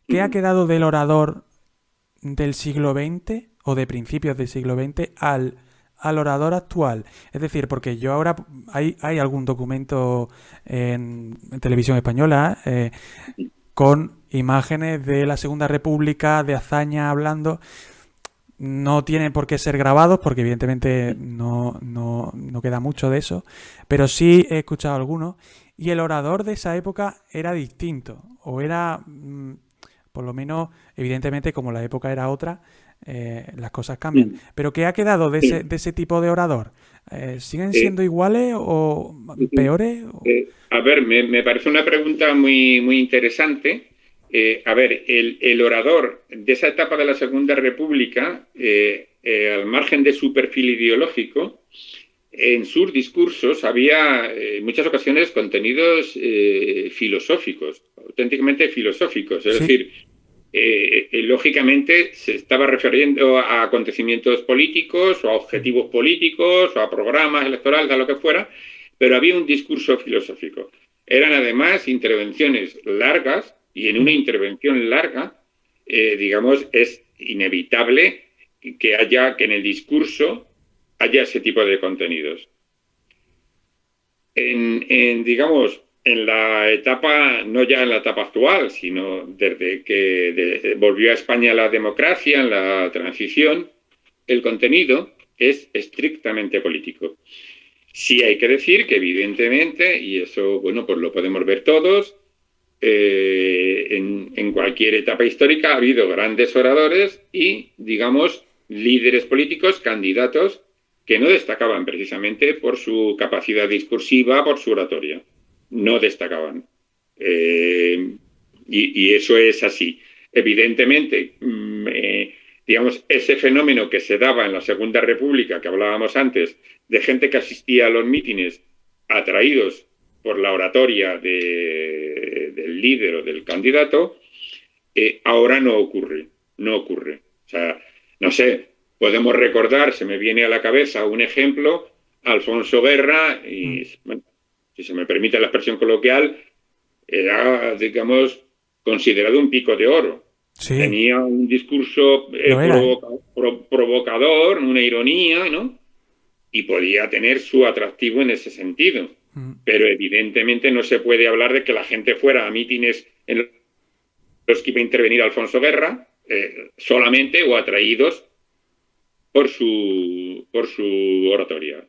¿qué ha quedado del orador del siglo XX o de principios del siglo XX al orador actual? Es decir, porque yo ahora hay algún documento en televisión española con imágenes de la Segunda República, de Azaña hablando. No tienen por qué ser grabados porque evidentemente no queda mucho de eso, pero sí he escuchado algunos y el orador de esa época era distinto o era, por lo menos, evidentemente como la época era otra, las cosas cambian. Sí, Pero ¿qué ha quedado sí. de ese tipo de orador? ¿Siguen Eh, siendo iguales o peores? a ver, me parece una pregunta muy interesante. A ver, el orador de esa etapa de la Segunda República, al margen de su perfil ideológico, en sus discursos había en muchas ocasiones contenidos filosóficos, auténticamente filosóficos. Es Sí. decir, lógicamente se estaba refiriendo a acontecimientos políticos o a objetivos políticos o a programas electorales, a lo que fuera, pero había un discurso filosófico. Eran además intervenciones largas y en una intervención larga, digamos, es inevitable que en el discurso haya ese tipo de contenidos. Digamos, en la etapa, no ya en la etapa actual, sino desde que volvió a España la democracia, en la transición, el contenido es estrictamente político. Sí hay que decir que evidentemente, y eso, bueno, pues lo podemos ver todos, en cualquier etapa histórica ha habido grandes oradores y, digamos, líderes políticos, candidatos, que no destacaban precisamente por su capacidad discursiva, por su oratoria. No destacaban. Eh, y eso es así. Evidentemente, digamos, ese fenómeno que se daba en la Segunda República, que hablábamos antes, de gente que asistía a los mítines atraídos por la oratoria del líder o del candidato, ahora no ocurre, no ocurre. O sea, no sé, podemos recordar, se me viene a la cabeza un ejemplo, Alfonso Guerra, y bueno, si se me permite la expresión coloquial, era, digamos, considerado un pico de oro. Sí, Tenía un discurso lo era, ¿eh? provocador, una ironía, ¿no? Y podía tener su atractivo en ese sentido. Pero evidentemente no se puede hablar de que la gente fuera a mítines en los que iba a intervenir Alfonso Guerra solamente o atraídos por su oratoria.